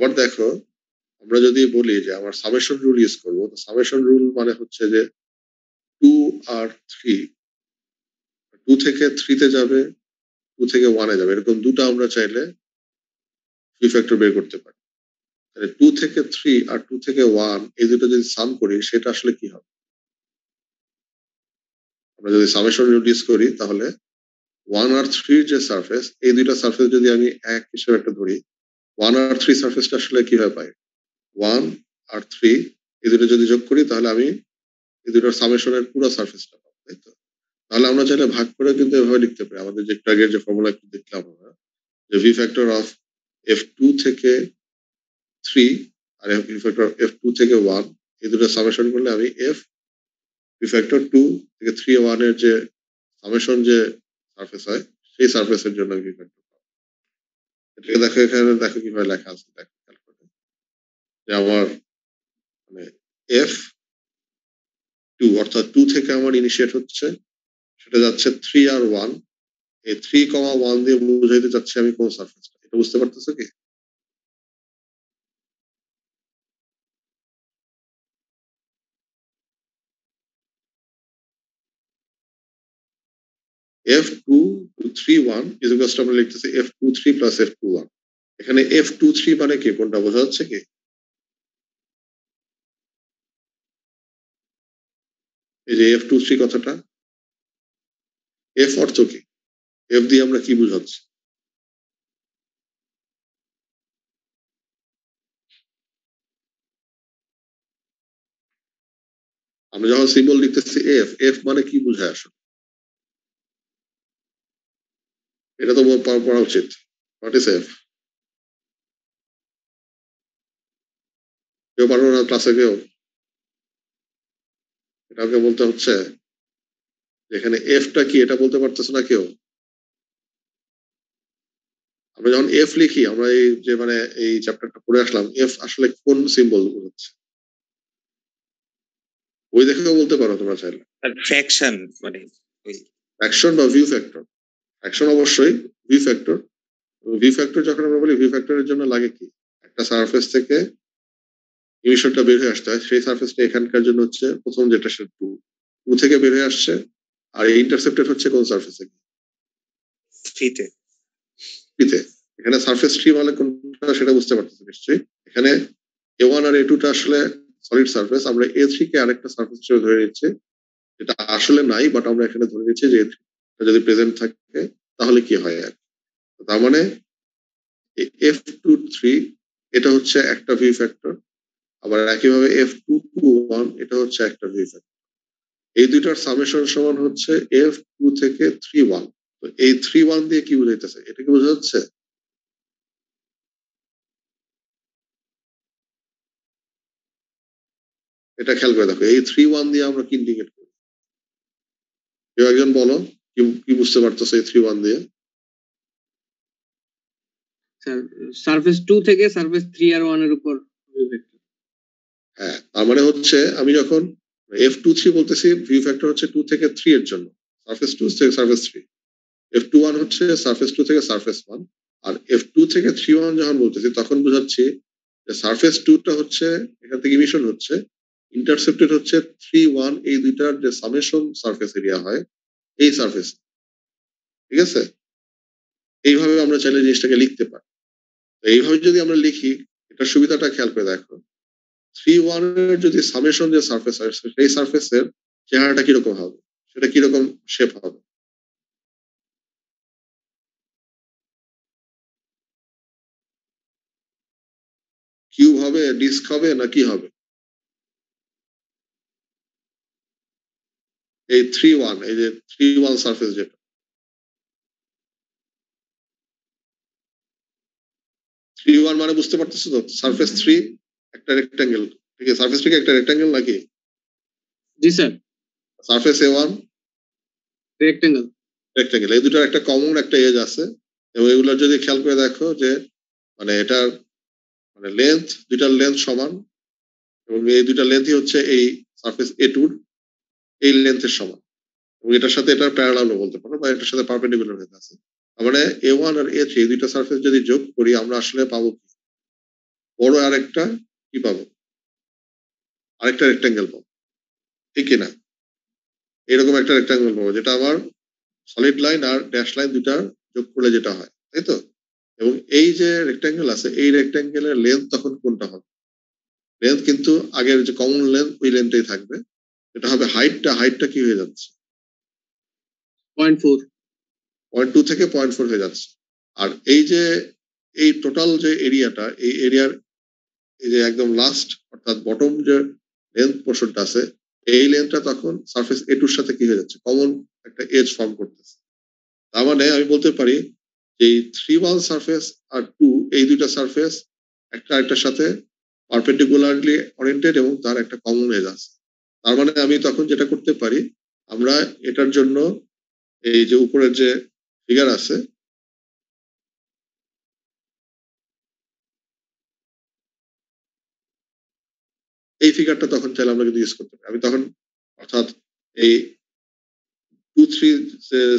আবার দেখো আমরা যদি বলি যে আমার সামেশন রুল ইউজ করবো, তো সামেশন রুল মানে হচ্ছে যে 2 আর 3, 2 থেকে 3 তে যাবে, 2 থেকে 1 এ যাবে, এরকম দুটো আমরা চাইলে ভি ফ্যাক্টর বের করতে পারি। তাহলে 2 থেকে 3 আর 2 থেকে 1 এই দুটো যদি সাম করি সেটা আসলে কি হবে? আমরা যদি সামেশন রুল ইউজ করি তাহলে 1 আর 3 যে সারফেস, এই দুইটা সারফেস যদি আমি এক হিসেবে একটা ধরি, 1 আর 3 সারফেসটা আসলে কিভাবে পাই? 1 আর 3 এই দুটো যদি যোগ করি তাহলে আমি এই দুটোর সামেশনের পুরো সারফেসটা পাবো, তাই তো? তাহলে আমরা চাইলে ভাগ করে কিন্তু এভাবে লিখতে পারি। আমাদের যে একটু আগের যে ফর্মুলা একটু দেখলাম আমরা, যে ভি ফ্যাক্টর অফ F2 থেকে 3 আর ভি ফ্যাক্টর অফ F2 থেকে 1 এই দুটো সামেশন করলে আমি ভি ফ্যাক্টর 2 থেকে 3 1 এর যে সামেশন যে সারফেস হয় সেই সারফেসের জন্য ভি ফ্যাক্টর পাবো। এটাকে দেখো, এখানে দেখো কিভাবে লেখা আছে, দেখো খেয়াল করে। যে আমার মানে F2 অর্থাৎ 2 থেকে আমার ইনিশিয়েট হচ্ছে, সেটা যাচ্ছে 3 আর 1, এই 3, 1 দিয়ে বুঝাইতে চাচ্ছি আমি কোন সারফেসটা, এটা বুঝতে পারতেছো কি? F2 3 1 is equals to আমরা লিখতেছি F23 plus F21। এখানে F23 মানে কি, কোনটা বোঝা যাচ্ছে কি? এই যে F23 কথাটা, F অর্থ কি? F দিয়ে আমরা কি বুঝাচ্ছি? আমরা যখন সিম্বল লিখতেছি F মানে কি বুঝায় আসলে? এটা তো পড়া উচিত। What is F? কেউ পারবো না ক্লাসে কেউ? এটাকে বলতে হচ্ছে, এখানে Fটা কি এটা বলতে পারতেছে না কেউ? আমরা যখন F লিখি, আমরা এই যে মানে এই চ্যাপ্টারটা পড়ে আসলাম, F আসলে কোন সিম্বল বোঝাচ্ছে? ওই দেখেও বলতে পারো তোমরা চাইলে। ফ্র্যাকশন মানে ফ্র্যাকশন বা ভিউ ফ্যাক্টর। ফ্র্যাকশন অবশ্যই, ভি ফ্যাক্টর। ভি ফ্যাক্টর যখন আমরা বলি, ভি ফ্যাক্টরের জন্য লাগে কি, একটা সারফেস থেকে ইমিশনটা বের হয়ে আসতে হয়, সেই সারফেসটা এখানকার জন্য হচ্ছে প্রথম যেটা সে 2, 2 থেকে বের হয়ে আসছে, আর ইন্টারসেপ্টেড হচ্ছে কোন সারফেসে? থ্রিতে। থ্রিতে। এখানে সারফেস থ্রি মানে কোনটা সেটা বুঝতে পারতেছে নিশ্চয়ই। এখানে A1 আর A2 টা আসলে সলিড সারফেস, আমরা A3 কে আরেকটা সারফেস হিসেবে ধরে নিচ্ছি, যেটা আসলে নাই, বাট আমরা এখানে ধরে নিচ্ছি যে A3 যদি প্রেজেন্ট থাকে তাহলে কি হয় আর। তার মানে F23 এটা হচ্ছে একটা ভি ফ্যাক্টর, আবার একইভাবে F221 এটা হচ্ছে একটা ভি ফ্যাক্টর। এই দুইটার সামেশন সমান হচ্ছে F2 থেকে 3 1। তো এই 3 1 দিয়ে কি বোঝাইতেছে, এটা কি বোঝা যাচ্ছে? এটা খেয়াল করে দেখো, এই 3 1 দিয়ে আমরা কি ইন্ডিকেট করি? কেউ একজন বলো, কি বুঝতে পারতেছে এই 3 1 দিয়ে? সারফেস 2 থেকে সারফেস 3 আর 1 এর উপর হ্যাঁ, তার মানে হচ্ছে আমি যখন F23 বলতেছি, ভি ফ্যাক্টর হচ্ছে 2 থেকে 3 এর জন্য, সারফেস 2 থেকে সারফেস 3। F21 হচ্ছে সারফেস 2 থেকে সারফেস 1। আর F2 থেকে 3 1 যখন বলতেছি তখন বোঝাচ্ছি যে সারফেস 2 টা হচ্ছে এখান থেকে ইমিশন হচ্ছে, ইন্টারসেপ্টেড হচ্ছে 3 1, এই দুইটার যে সামেশন সারফেস এরিয়া হয় এই সারফেস। ঠিক আছে? এইভাবে আমরা চাইলে জিনিসটাকে লিখতে পারি। এইভাবে যদি আমরা লিখি, এটার সুবিধাটা খেয়াল করে দেখো, 3 1 এর যদি সামেশন যে সারফেস হয় সেই সারফেসের চেহারাটা কিরকম হবে, সেটা কিরকম শেপ হবে? কিউব হবে, ডিস্ক হবে, না কি হবে? এই 3 1, এই যে 3 1 সারফেস যেটা, 3 1 মানে বুঝতে পারতেছো তো, সারফেস 3 একটা রেক্টাঙ্গেল, ঠিক আছে? সারফেস 3 একটা রেক্টাঙ্গেল নাকি? জি sir, surface A1 rectangle. Rectangle, এই দুটার একটা কমন একটা এজ আছে, এবং এগুলো যদি খেয়াল করে দেখো যে মানে এটার মানে লেন্থ, দুইটার লেন্থ সমান, এবং এই দুইটা লেন্থই হচ্ছে এই সারফেস A2 এই লেন্থের সমান, এবং এটার সাথে এটার প্যারালালও বলতে পারো, বা এটার সাথে পারপেন্ডিকুলার হয়ে আছে। মানে A1 আর A3 এই দুইটা সারফেস যদি যোগ করি আমরা আসলে পাবো কি? বড় আরেকটা কি পাবো, আরেকটা রেক্টাঙ্গেল পাবো, ঠিক কিনা? এরকম একটা রেক্টাঙ্গেল পাবো যেটা আমার সলিড লাইন আর ড্যাশ লাইন দুটা যোগ করলে যেটা হয়, তাই তো? এবং এই যে রেক্টাঙ্গেল আছে এই রেক্টাঙ্গেলের লেন্থ তখন কোনটা হবে? লেন্থ কিন্তু আগের যে কমন লেন্থ ওই লেন্থটাই থাকবে, এটা হবে হাইটটা কি হয়ে যাচ্ছে? 0.4 0.2 থেকে 0.4 হয়ে যাচ্ছে। আর এই যে এই টোটাল যে এরিয়াটা, এই এরিয়ার এই যে একদম লাস্ট অর্থাৎ বটম যে লেন্থ পোর্শনটা আছে এই লেন্থটা তখন সারফেস এটুর সাথে কি হয়ে যাচ্ছে, কমন একটা এজ ফর্ম করতেছে। তার মানে আমি বলতে পারি যে 3-1 সারফেস আর 2 এই দুইটা সারফেস একটা আরেকটার সাথে পারপেন্ডিকুলারলি ওরিয়েন্টেড এবং তার একটা কমন এজ আছে। তার মানে আমি তখন যেটা করতে পারি, আমরা এটার জন্য এই যে উপরের যে ফিগার আছে এই ফিগারটা তখন চাইলে আমরা কিন্তু ইউজ করতে পারি। আমি তখন অর্থাৎ এই 2-3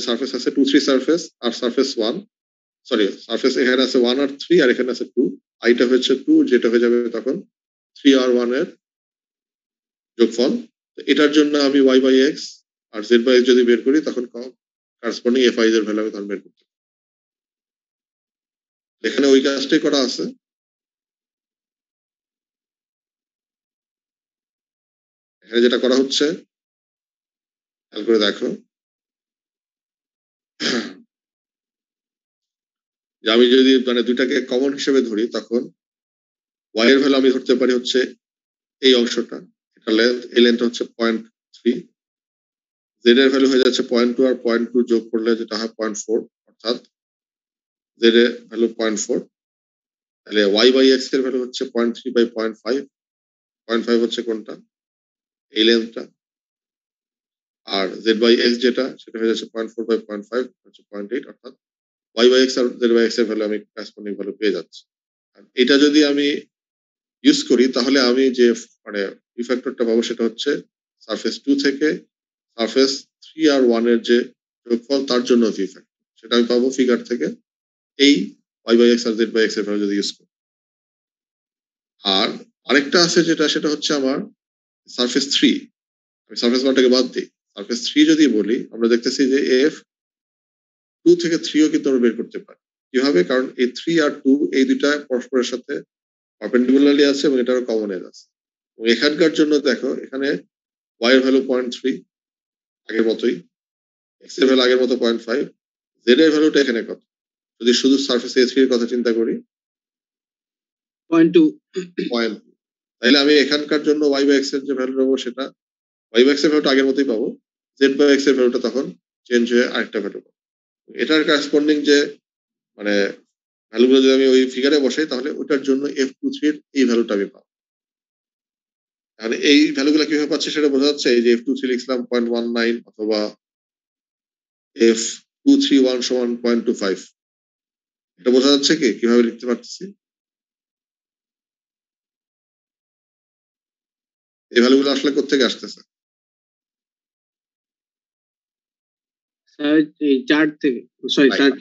সারফেস আছে, 2-3 সারফেস আর সারফেস 1, সরি সারফেস এখানে আছে 1 আর 3 আর এখানে আছে 2, আইটা হচ্ছে 2 যেটা হয়ে যাবে তখন 3 আর 1 এর যোগফল। এটার জন্য আমি y বাই x আর z বাই x যদি বের করি তখন করসপন্ডিং fi এর ভ্যালু আমি তখন বের করতে পারি। এখানে ওই কাজটাই করা আছে। এখানে যেটা করা হচ্ছে খেয়াল করে দেখো যে আমি যদি মানে দুইটাকে কমন হিসেবে ধরি তখন y এর ভ্যালু আমি ধরতে পারি হচ্ছে এই অংশটা, এটা লেন্থ, এই লেন্থটা হচ্ছে 0.3, z এর ভ্যালু হয়ে যাচ্ছে 0.2 আর 0.2 যোগ করলে যেটা হয় 0.4, অর্থাৎ z এর ভ্যালু 0.4, তাহলে y বাই x এর ভ্যালু হচ্ছে 0.3 বাই 0.5, 0.5 হচ্ছে কোনটা, এই লেন্থটা, আর z বাই x যেটা সেটা হয়ে যাচ্ছে 0.4 বাই 0.5 হচ্ছে 0.8, অর্থাৎ y বাই x আর z বাই x এর ভ্যালু আমি করসপন্ডিং ভ্যালু পেয়ে যাচ্ছি। আর এটা যদি আমি ইউজ করি তাহলে আমি যে মানে ফ্যাক্টরটা পাবো সেটা হচ্ছে সারফেস 2 থেকে সারফেস 3 আর 1 এর যে যোগফল তার জন্য ভি ফ্যাক্টর, সেটা আমি পাবো ফিগার থেকে এই y বাই x আর z বাই x এর ভ্যালু যদি ইউজ করি। আর আরেকটা আছে যেটা, সেটা হচ্ছে আমার সারফেস 3, আমি সারফেস 1টাকে বাদ দিই, সারফেস 3 যদি বলি আমরা দেখতেছি যে f 2 থেকে 3ও কিন্তু আমরা বের করতে পারি। কিভাবে? কারণ এই 3 আর 2 এই দুইটা পরস্পরের সাথে পারপেন্ডিকুলারলি আছে এবং এটারও কমন এজ আছে। এবং এখানকার জন্য দেখো এখানে y এর ভ্যালু 0.3 আগের মতোই, x এর ভ্যালু আগের মতো 0.5, z এর ভ্যালুটা এখানে কত? যদি শুধু সারফেস A3 এর কথা চিন্তা করি 0.2 0.2, তাহলে আমি এখানকার জন্য y বাই x এর যে ভ্যালু পাবো সেটা y বাই x এর ভ্যালুটা আগের মতোই পাবো, z বাই x এর ভ্যালুটা তখন চেঞ্জ হয়ে আরেকটা ভ্যালু পাবো। এটার করসপন্ডিং যে মানে ভ্যালুগুলো যদি আমি ওই ফিগারে বসাই তাহলে ওটার জন্য f23 এর এই ভ্যালুটা আমি পাবো। তাহলে এই ভ্যালুগুলো কিভাবে পাচ্ছি সেটা বোঝা যাচ্ছে। এই যে f23 লিখলাম 0.19 অথবা f231 সমান 0.25, এটা বোঝা যাচ্ছে কি কিভাবে লিখতে পারতেছি? এই ভ্যালুগুলো আসলে কোত্থেকে আসতেছে? স্যার এই চার্ট থেকে, সরি Right. চার্ট,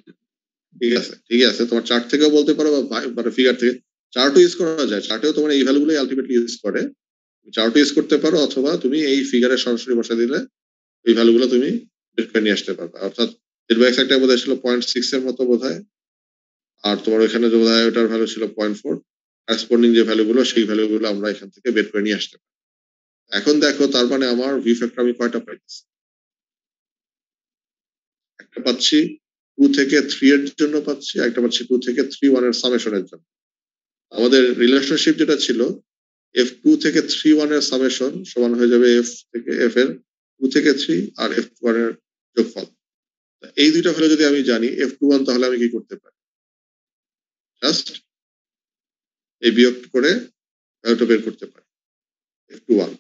ঠিক আছে তোমার চার্ট থেকেও বলতে পারো বা ফিগার থেকে, চার্টও ইউজ করা যায়, চার্টেও তোমার এই ভ্যালুগুলোই আলটিমেটলি ইউজ করে, চার্টও ইউজ করতে পারো অথবা তুমি এই ফিগারে সরাসরি বসা দিলে এই ভ্যালুগুলো তুমি বের করে নিয়ে আসতে পারবে। অর্থাৎ z বাই x একটা বোধহয় ছিল 0.6 এর মতো বোধহয়, আর তোমার ওখানে যে বোধহয় ওটার ভ্যালু ছিল 0.4, করসপন্ডিং যে ভ্যালুগুলো সেই ভ্যালুগুলো আমরা এখান থেকে বের করে নিয়ে আসতে পারি। এখন দেখো তার মানে আমার ভি ফ্যাক্টর আমি কয়টা পাইছি? একটা পাচ্ছি 2 থেকে 3 এর জন্য পাচ্ছি, একটা পাচ্ছি 2 থেকে 3-1 এর সামেশনের জন্য। আমাদের রিলেশনশিপ যেটা ছিল f2 থেকে 3-1 এর সামেশন সমান হয়ে যাবে f থেকে f এর 2 থেকে 3 আর f1 এর যোগফল। এই দুইটা ভ্যালু যদি আমি জানি f21, তাহলে আমি কি করতে পারি? জাস্ট এই বিয়োগ করে ভ্যালুটা বের করতে পারি f21।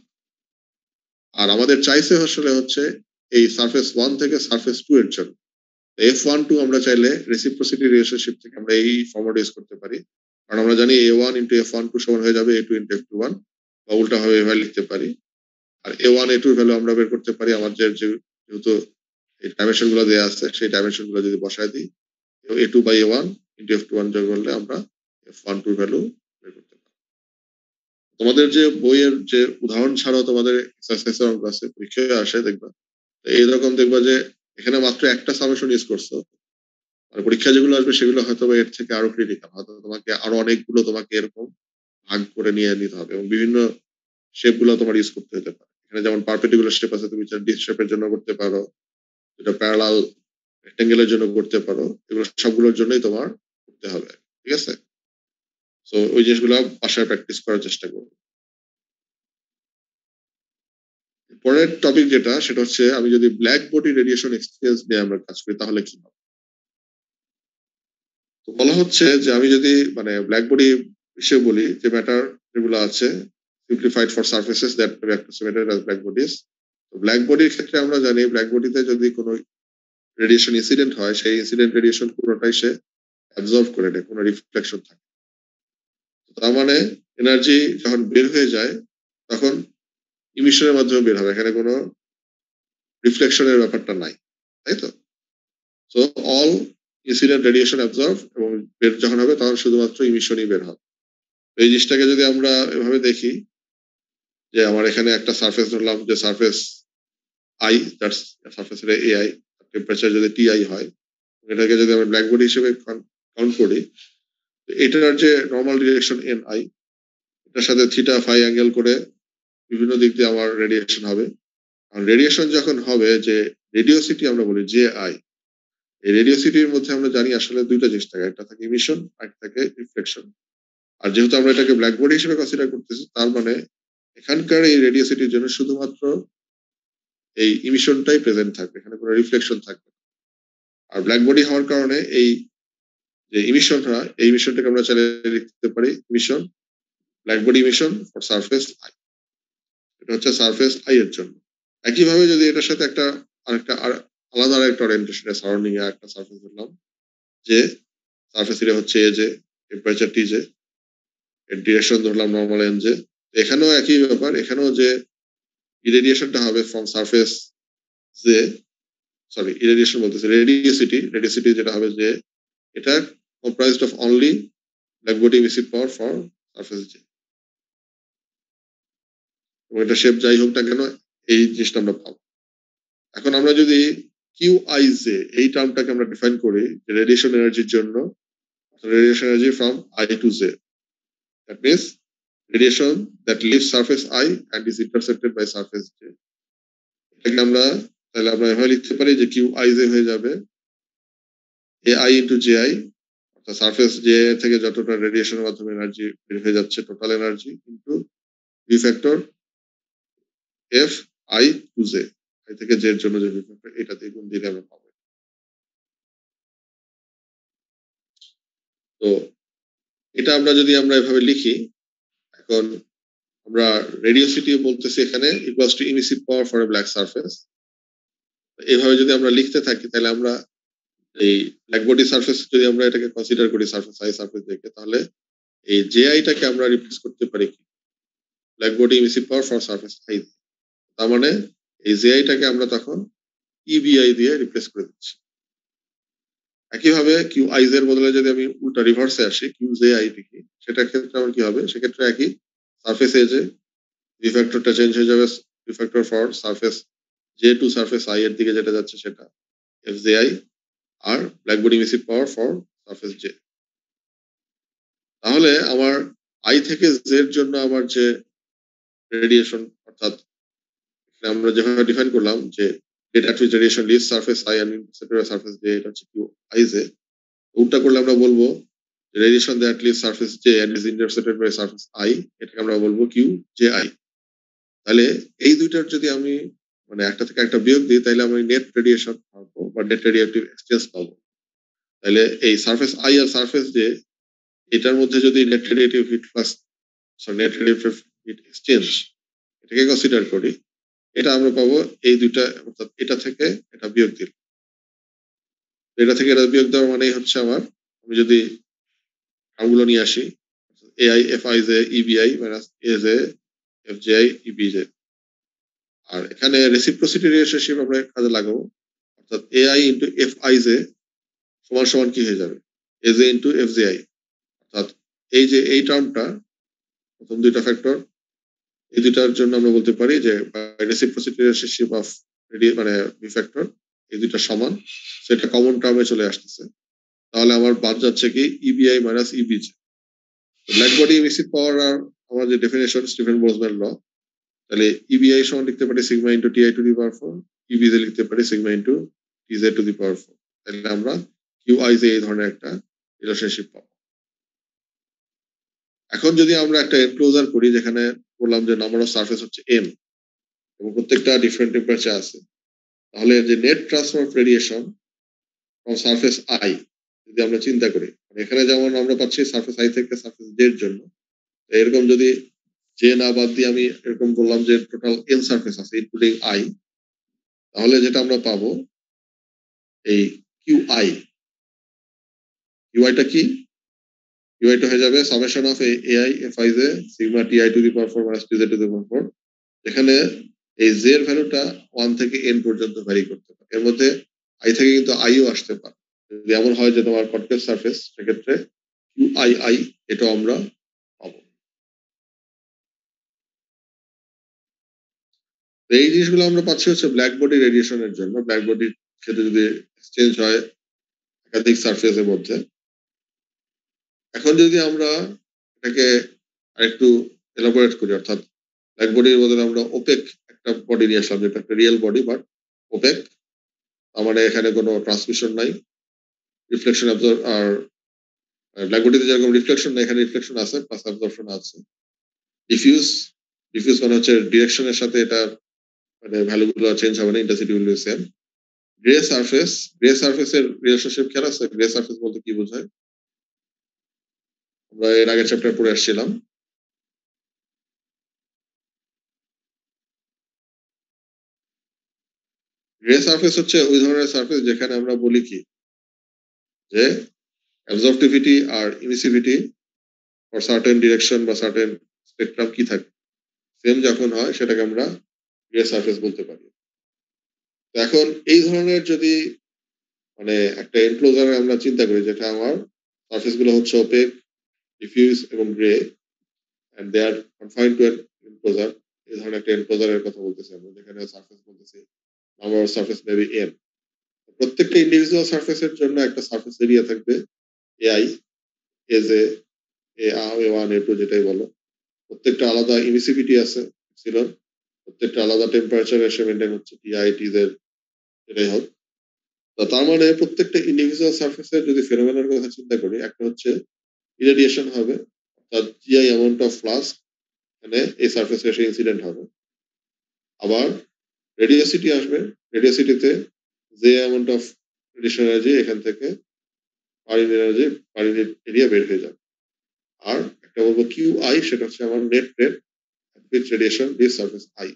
আর আমাদের চাইছে আসলে হচ্ছে এই সারফেস 1 থেকে সারফেস 2 এর জন্য f12 আমরা চাইলে রেসিপ্রোসিটি রিলেশনশিপ থেকে আমরা এই ফর্মুলা ইউজ করতে পারি, কারণ আমরা জানি a1 into f12 সমান হয়ে যাবে a2 into f21, বা উল্টা ভাবে এভাবে লিখতে পারি। আর a1 a2 এর ভ্যালু আমরা বের করতে পারি আমাদের যেহেতু এই ডাইমেনশন গুলো দেওয়া আছে সেই ডাইমেনশন গুলো যদি বসায় দিই a2 by a1 into f21 যোগ করলে আমরা f12 ভ্যালু বের করতে পারি। তোমাদের যে বইয়ের যে উদাহরণ ছাড়াও তোমাদের এক্সারসাইজের অঙ্ক আছে, পরীক্ষায় আসে দেখবা এইরকম দেখবা যে এখানে মাত্র একটা সামেশন ইউজ করছো, আর পরীক্ষা যেগুলো আসবে সেগুলো হয়তো এর থেকে আরো ক্রিটিক্যাল, হয়তো তোমাকে আরো অনেকগুলো তোমাকে এরকম ভাগ করে নিয়ে নিতে হবে এবং বিভিন্ন শেপ গুলো তোমার ইউজ করতে হতে পারে। এখানে যেমন পারপেন্ডিকুলার শেপ আছে, তুমি ডিস শেপের জন্য করতে পারো, যেটা প্যারালাল রেক্টেঙ্গেলের জন্য করতে পারো, এগুলো সবগুলোর জন্যই তোমার করতে হবে, ঠিক আছে? সো ওই জিনিসগুলো বাসায় প্র্যাকটিস করার চেষ্টা করবো। পরের টপিক যেটা, সেটা হচ্ছে আমি যদি ব্ল্যাক বডি রেডিয়েশন এক্সপিরিয়েন্স নিয়ে আমরা কাজ করি তাহলে কি হবে। তো বলা হচ্ছে যে আমি যদি মানে ব্ল্যাক বডি হিসেবে বলি যে ম্যাটার যেগুলো আছে simplified for surfaces that may be approximated as black bodies, তো ব্ল্যাক বডির ক্ষেত্রে আমরা জানি ব্ল্যাক বডিতে যদি কোনো রেডিয়েশন ইনসিডেন্ট হয়, সেই ইনসিডেন্ট রেডিয়েশন পুরোটাই সে অ্যাবজর্ব করে নেয়, কোনো রিফ্লেকশন থাকে। তার মানে এনার্জি যখন বের হয়ে যায় তখন ইমিশনের মাধ্যমে বের হবে, এখানে কোনো রিফ্লেকশনের ব্যাপারটা নাই, তাই তো? So all incident radiation absorb এবং বের যখন হবে তখন শুধুমাত্র ইমিশনই বের হবে। এই জিনিসটাকে যদি আমরা এভাবে দেখি যে আমার এখানে একটা সারফেস ধরলাম, যে সারফেস আই, দ্যাটস সারফেসের এআই, টেম্পারেচার যদি টিআই হয়, এটাকে যদি আমরা ব্ল্যাক বডি হিসেবে কাউন্ট করি, এটার যে নর্মাল ডিরেকশন এন আই, এটার সাথে থিটা ফাই অ্যাঙ্গেল করে বিভিন্ন দিক দিয়ে আমার রেডিয়েশন হবে। আর রেডিয়েশন যখন হবে, যে রেডিওসিটি আমরা বলি জে আই, এই রেডিওসিটির মধ্যে আমরা জানি আসলে দুইটা জিনিস থাকে, একটা থাকে ইমিশন আর একটা থাকে রিফ্লেকশন। আর যেহেতু আমরা এটাকে ব্ল্যাক বডি হিসেবে কনসিডার করতেছি, তার মানে এখানকার এই রেডিওসিটির জন্য শুধুমাত্র এই ইমিশনটাই প্রেজেন্ট থাকবে, এখানে কোনো রিফ্লেকশন থাকবে। আর ব্ল্যাক বডি হওয়ার কারণে এই যে ইমিশনটা, এই ইমিশনটাকে আমরা চাইলে লিখতে পারি emission, black body emission for surface I, এটা হচ্ছে সারফেস আই এর জন্য। একইভাবে যদি এটার সাথে একটা আরেকটা আলাদা আরেকটা ওরিয়েন্টেশনের সারাউন্ডিং এ একটা সারফেস ধরলাম, যে সারফেস এরিয়া হচ্ছে এ, যে টেম্পারেচার টি, যে এর ডিরেকশন ধরলাম নর্মাল এন, যে এখানেও একই ব্যাপার, এখানেও যে ইরেডিয়েশনটা হবে ফ্রম সারফেস যে, সরি ইরেডিয়েশন বলতেছে রেডিওসিটি যেটা হবে যে এটা comprised of only black body emissive power for surface J, এবং এটা শেপ যাই হোক না কেন এই জিনিসটা আমরা পাবো। এখন আমরা যদি কিউ আই জে এই টার্মটাকে আমরা ডিফাইন করি রেডিয়েশন এনার্জির জন্য, radiation energy from I to Z. That means radiation that leaves surface I and is intercepted by surface J. এটাকে আমরা তাহলে আমরা এভাবে লিখতে পারি যে কিউ আই জে হয়ে যাবে AI into JI, অর্থাৎ সারফেস জে থেকে যতটা রেডিয়েশনের মাধ্যমে এনার্জি বের হয়ে যাচ্ছে total energy into V factor F I to J, I থেকে জে এর জন্য যে ভি ফ্যাক্টর, এটা দিয়ে গুণ দিলে আমরা পাবো। তো এটা আমরা যদি আমরা এভাবে লিখি, এখন আমরা রেডিওসিটি বলতেছি এখানে equals to emissive power for a black surface. এইভাবে যদি আমরা লিখতে থাকি তাহলে আমরা এই ব্ল্যাক বডি সারফেস যদি আমরা এটাকে কনসিডার করি সারফেস আই সারফেস দেখে, তাহলে এই জে আইটাকে আমরা রিপ্লেস করতে পারি কি black body emissive power for surface I, তার মানে এই জে আইটাকে আমরা তখন ইবিআই দিয়ে রিপ্লেস করে দিচ্ছি। একইভাবে কিউ আই এর বদলে যদি আমি উল্টা রিভার্সে আসি কিউ জে আই লিখি, সেটার ক্ষেত্রে আমার কি হবে, সেক্ষেত্রে একই সারফেস এ যে ভি ফ্যাক্টরটা চেঞ্জ হয়ে যাবে, V factor for surface J to surface I এর দিকে যেটা যাচ্ছে সেটা এফ জে আই, আর black body emissive power for surface J. তাহলে আমার আই থেকে জে এর জন্য আমার যে রেডিয়েশন, অর্থাৎ আমরা যেভাবে ডিফাইন করলাম যে data to radiation leave surface I and intercepted by surface J, এটা হচ্ছে কিউ আই জে। উল্টা করলে আমরা বলবো radiation that leave surface J and is intercepted by surface I, এটাকে আমরা বলবো কিউ জে আই। তাহলে এই দুইটার যদি আমি মানে একটা থেকে একটা বিয়োগ দিই, তাহলে আমি নেট রেডিয়েশন পাবো বা নেট রেডিয়েটিভ এক্সচেঞ্জ পাবো। তাহলে এই সারফেস আই আর সারফেস জে এটার মধ্যে যদি net radiative heat plus net radiative heat exchange এটাকে কনসিডার করি, এটা আমরা পাবো এই দুইটা, অর্থাৎ এটা থেকে এটা বিয়োগ দিল, এটা থেকে এটা বিয়োগ দেওয়ার মানেই হচ্ছে আমার, আমি যদি টার্মগুলো নিয়ে আসি AI F I J EBI minus A J F J I EB J, আর এখানে রেসিপ্রোসিটি রিলেশনশিপ আমরা কাজে লাগাবো, অর্থাৎ AI into F I J সমান সমান কি হয়ে যাবে A J into F J I, অর্থাৎ এই যে এই টার্মটা প্রথম দুইটা ফ্যাক্টর এই দুটার জন্য আমরা বলতে পারি যে রেসিপ্রোসিটি রিলেশনশিপ অফ মানে বি ফ্যাক্টর এই দুটা সমান, সেটা কমন টার্মে চলে আসতেছে। তাহলে আমার বাদ যাচ্ছে কি EBI minus ইবিজে। Black body emissive পাওয়ার আর আমার যে ডেফিনেশন স্টিফেন বোলজম্যান ল, তাহলে ইবিআই সমান লিখতে পারি sigma into TI to the power 4, EBJ লিখতে পারি sigma into TJ to the power 4। তাহলে আমরা কিউআইজে এই ধরনের একটা রিলেশনশিপ পাবো। এখন যদি আমরা একটা এনক্লোজার করি যেখানে বললাম যে নাম্বার অফ সারফেস হচ্ছে এম এবং প্রত্যেকটা ডিফারেন্ট টেম্পারেচার আছে, তাহলে যে net transfer of radiation from surface I যদি আমরা চিন্তা করি, এখানে যেমন আমরা পাচ্ছি সারফেস আই থেকে সারফেস জে এর জন্য, এরকম যদি জে না বাদ দিয়ে আমি এরকম বললাম যে টোটাল এন সারফেস আছে ইনক্লুডিং আই, তাহলে যেটা আমরা পাবো এই কিউআই, কিউআইটা কি? কিউআইটা হয়ে যাবে summation of AI FI J sigma TI to the power 4 minus TJ to the power 4, যেখানে এই জে এর ভ্যালুটা 1 থেকে n পর্যন্ত ভ্যারি করতে পারে। এর মধ্যে আই থেকে কিন্তু আইও আসতে পারে। যদি এমন হয় যে তোমার কনকেভ সারফেস, সেক্ষেত্রে কিউআই এটা আমরা পাবো। এই জিনিসগুলো আমরা পাচ্ছি হচ্ছে ব্ল্যাক বডি রেডিয়েশনের জন্য। ব্ল্যাক বডির ক্ষেত্রে যদি এক্সচেঞ্জ হয় একাধিক সারফেসের মধ্যে। এখন যদি আমরা এটাকে আরেকটু এলাবোরেট করি, অর্থাৎ ব্ল্যাক বডির বদলে আমরা ওপেক একটা বডি নিয়ে আসলাম, যেটা একটা রিয়েল বডি বাট ওপেক, তার মানে এখানে কোনো ট্রান্সমিশন নাই, রিফ্লেকশন অ্যাবজর্ব আর ব্ল্যাক বডিতে যেরকম রিফ্লেকশন নাই এখানে রিফ্লেকশন আছে প্লাস অ্যাবজর্পশন আছে। ডিফিউজ, ডিফিউজ মানে হচ্ছে ডিরেকশনের সাথে এটা মানে ভ্যালুগুলো চেঞ্জ হবে না, intensity will be same. Grey surface, grey সারফেসের রিলেশনশিপ খেয়াল আছে? গ্রে সারফেস বলতে কি বোঝায়? আমরা এর আগের চ্যাপ্টার পড়ে আসছিলাম। গ্রে সারফেস হচ্ছে ওই ধরনের সারফেস যেখানে আমরা বলি কি যে অ্যাবজর্পটিভিটি আর ইমিসিভিটি ফর সার্টেন ডিরেকশন বা সার্টেন স্পেকট্রাম কি থাকে সেম যখন হয় সেটাকে আমরা গ্রে সারফেস বলতে পারি। এখন এই ধরনের যদি মানে একটা এনক্লোজারে আমরা চিন্তা করি যেটা আমার সারফেস গুলো হচ্ছে ওপেক, ডিফিউজ এবং grey and they are confined to enclosure, এই ধরনের একটা এনক্লোজারের কথা বলতেছি আমরা, যেখানে সারফেস বলতেছি number of surface maybe N. প্রত্যেকটা ইন্ডিভিজুয়াল সারফেসের জন্য একটা সারফেস এরিয়া থাকবে এআই, এজে, এ1, এ2 যেটাই বলো। প্রত্যেকটা আলাদা ইমিসিভিটি আছে এপসিলন, প্রত্যেকটা আলাদা টেম্পারেচার এসে মেনটেন হচ্ছে টিআই টিজের যেটাই হোক। তার মানে প্রত্যেকটা ইন্ডিভিজুয়াল সারফেসের যদি ফেনোমেনার কথা চিন্তা করি, একটা হচ্ছে ইরেডিয়েশন হবে, অর্থাৎ জিআই অ্যামাউন্ট অফ ফ্লাক্স এখানে এই সারফেসে এসে ইনসিডেন্ট হবে। আবার রেডিওসিটি আসবে, রেডিওসিটিতে যে অ্যামাউন্ট অফ রেডিয়েশন এনার্জি এখান থেকে পারিন এনার্জি পারিন এরিয়া বের হয়ে যাবে। আর একটা বলবো কিউআই, সেটা হচ্ছে আমার net rate with radiation this surface I.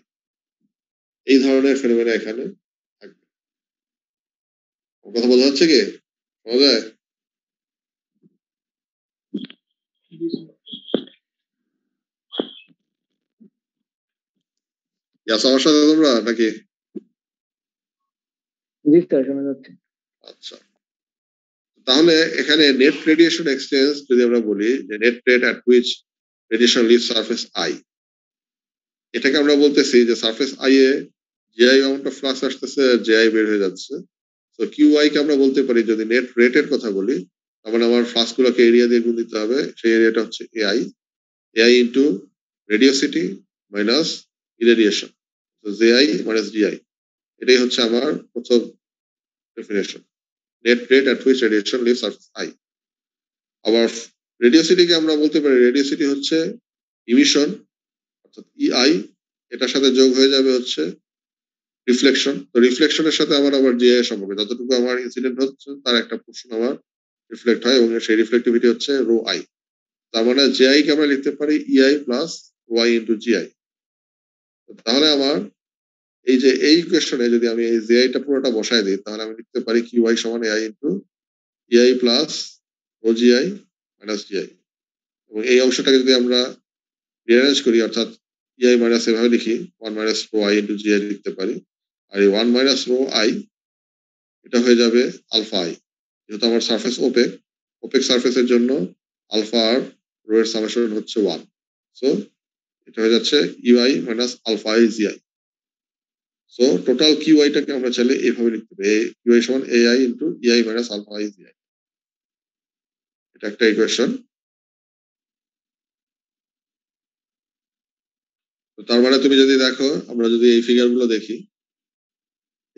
এই ধরনের ফেনোমেনা এখানে থাকবে। কথা বোঝা যাচ্ছে কি? বোঝা যায়? আমার সাথে তোমরা নাকি? জি স্যার, শোনা যাচ্ছে। আচ্ছা, তাহলে এখানে নেট রেডিয়েশন এক্সচেঞ্জ যদি আমরা বলি যে net rate at which radiation leave surface I, এটাকে আমরা বলতেছি যে সারফেস আই এ জিআই অ্যামাউন্ট অফ ফ্লাক্স আসতেছে, জিআই বের হয়ে যাচ্ছে। তো কিউআই কে আমরা বলতে পারি যদি নেট রেটের কথা বলি, তার মানে আমার ফ্লাক্স গুলোকে এরিয়া দিয়ে গুণ দিতে হবে, সেই এরিয়াটা হচ্ছে AI, AI into radiosity minus irradiation, তো জেআই মাইনাস জিআই, এটাই হচ্ছে আমার প্রথম definition, net rate at which radiation leave surface I. আবার রেডিওসিটিকে আমরা বলতে পারি রেডিওসিটি হচ্ছে ইমিশন অর্থাৎ ইআই, এটার সাথে যোগ হয়ে যাবে হচ্ছে রিফ্লেকশন, তো রিফ্লেকশনের সাথে আমার আবার জিআই এর সম্পর্ক, যতটুকু আমার ইনসিডেন্ট হচ্ছে তার একটা পোর্শন আমার রিফ্লেক্ট হয় এবং সেই রিফ্লেক্টিভিটি হচ্ছে রো আই। তার মানে জিআই কে আমরা লিখতে পারি ইআই প্লাস ওয়াই ইন্টু জিআই। তাহলে আমার এই যে এই ইকুয়েশনে যদি আমি এই জিআইটা পুরোটা বসায় দিই, তাহলে আমি লিখতে পারি কিউআই সমান এআই ইন্টু ইআই প্লাস ও জিআই মাইনাস জিআই। এবং এই অংশটাকে যদি আমরা রিঅ্যারেঞ্জ করি, অর্থাৎ ইআই মাইনাস এভাবে লিখি 1 minus rho I into GI লিখতে পারি, আর এই 1 মাইনাস রো আই এটা হয়ে যাবে আলফা আই, যেহেতু আমার সারফেস ওপেক, ওপেক সারফেসের জন্য আলফা আর রো এর সামেশন হচ্ছে 1, সো এটা হয়ে যাচ্ছে UI minus alpha I GI. So total কিউআইটাকে আমরা চাইলে এইভাবে লিখতে পারি, কিউআই সমান AI into EI minus alpha I GI. এটা একটা ইকুয়েশন। তার মানে তুমি যদি দেখো, আমরা যদি এই ফিগার গুলো দেখি,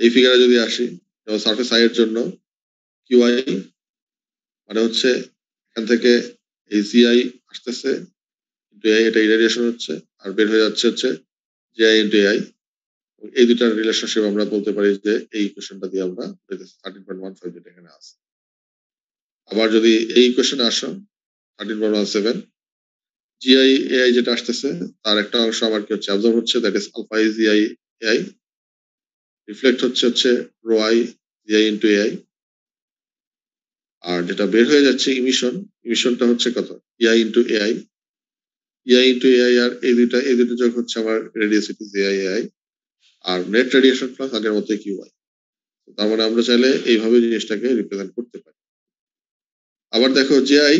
এই ফিগারে যদি আসি, যেমন সারফেস আই এর জন্য কিউআই মানে হচ্ছে এখান থেকে এই জিআই আসতেছে ইন্টু এআই, এটা ইরেডিয়েশন হচ্ছে, আর বের হয়ে যাচ্ছে হচ্ছে জিআই ইন্টু এআই। এই দুটার রিলেশনশিপ আমরা বলতে পারি যে এই ইকুয়েশনটা দিয়ে আমরা 13.15 যেটা এখানে আছে। আবার যদি এই ইকুয়েশনে আসো 13.17, জিআই এআই যেটা আসতেছে তার একটা অংশ আমার কি হচ্ছে অ্যাবজর্ব হচ্ছে, that is alpha I GI AI, reflect হচ্ছে rho I GI into AI. আর যেটা বের হয়ে যাচ্ছে ইমিশনটা হচ্ছে কত, EI into AI, EI into AI, আর এই দুটো যোগ হচ্ছে আমার রেডিওসিটি জিআই এআই, আর নেট রেডিয়েশন প্লাস আগের মতো কিউআই। তার মানে আমরা চাইলে এইভাবে জিনিসটাকে রিপ্রেজেন্ট করতে পারি। আবার দেখো জিআই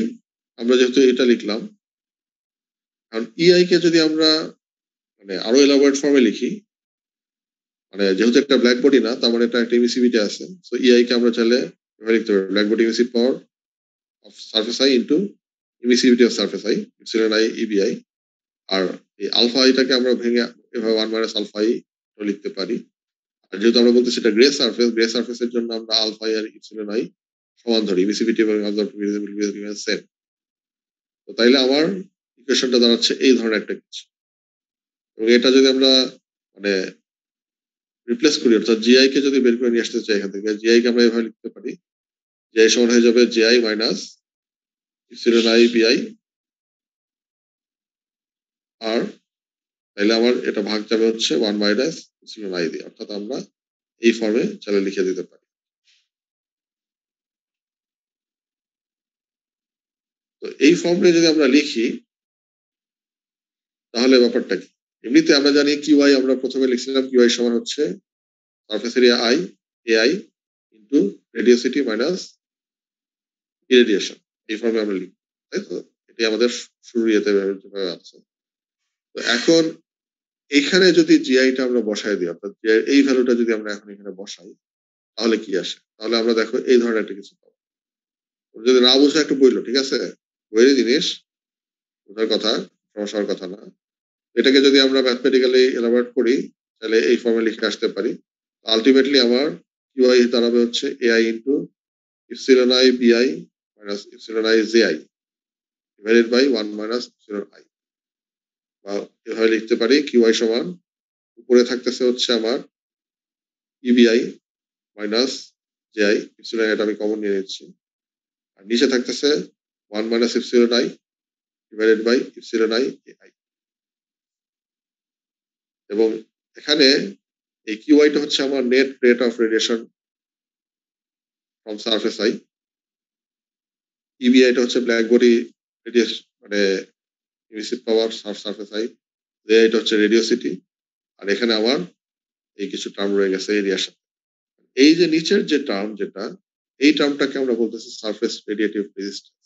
আমরা যেহেতু এটা লিখলাম, কারণ ইআই কে যদি আমরা মানে আরো এলাবোরেট ফর্মে লিখি, মানে যেহেতু একটা ব্ল্যাক বডি না, তার মানে এটা একটা ইমিসিভিটি আছে, সো ইআই কে আমরা চাইলে এভাবে লিখতে পারি, black body emissive power of surface I into emissivity of surface I epsilon I EBI. আর এই আলফা আইটাকে আমরা ভেঙে এভাবে 1 মাইনাস আলফা আই লিখতে পারি। আর যেহেতু আমরা বলতেছি এটা গ্রে সারফেসের জন্য আমরা আলফা আই আর ইপসিলন আই সমান ধরি, ইমিসিভিটি এবং অবজারভেবিলিটি সেম। তো তাইলে আমার ইকুয়েশনটা দাঁড়াচ্ছে এই ধরনের একটা কিছু। এবং এটা যদি আমরা মানে রিপ্লেস করি, অর্থাৎ জিআই কে যদি বের করে নিয়ে আসতে চাই এখান থেকে, জিআই কে আমরা এভাবে লিখতে পারি, জিআই সমান হয়ে যাবে জিআই মাইনাস ইপসিলন আই বিআই। আর তাইলে আমার এটা ভাগ যাবে হচ্ছে 1 মাইনাস ইপসিলন আই দিয়ে, অর্থাৎ আমরা এই ফর্মে চাইলে লিখে দিতে পারি। তো এই ফর্মে যদি আমরা লিখি তাহলে ব্যাপারটা কি, এমনিতে আমরা জানি কিউআই আমরা প্রথমে লিখছিলাম, কিউআই সমান হচ্ছে surface area I AI into radiosity minus irradiation, এই ফর্মে আমরা লিখি, তাই তো? এটি আমাদের শুরু ইয়েতে আছে। তো এখন এইখানে যদি জিআইটা আমরা বসাই দিই, অর্থাৎ এই ভ্যালুটা যদি আমরা এখন এখানে বসাই, তাহলে কি আসে? তাহলে আমরা দেখো এই ধরনের একটা কিছু পাবো। যদি না বুঝে একটু বললো, ঠিক আছে, বইয়ের জিনিস বোঝার কথা, সমস্যা হওয়ার কথা না। এটাকে যদি আমরা ম্যাথমেটিক্যালি এলাবোরেট করি, তাহলে এই ফর্মে লিখে আসতে পারি। আলটিমেটলি আমার কিউআই দাঁড়াবে হচ্ছে AI into epsilon I BI minus epsilon I JI divided by 1 minus epsilon I. বা এভাবে লিখতে পারি কিউআই সমান উপরে থাকতেছে হচ্ছে আমার ইবিআই মাইনাস জেআই ইপসিলন, এটা আমি কমন নিয়ে নিচ্ছি, আর নিচে থাকতেছে 1 minus epsilon I divided by epsilon I AI. এবং এখানে এই কিউআইটা হচ্ছে আমার net rate of radiation from surface I, ইবিআইটা হচ্ছে ব্ল্যাক বডি রেডিয়েশন মানে ইমিসিভ পাওয়ার সারফেস আই, এটা হচ্ছে রেডিওসিটি, আর এখানে আমার এই কিছু টার্ম রয়ে গেছে এরিয়ার সাথে। এই যে নিচের যে টার্ম, যেটা এই টার্মটাকে আমরা বলতেছি সারফেস রেডিয়েটিভ রেজিস্ট্যান্স।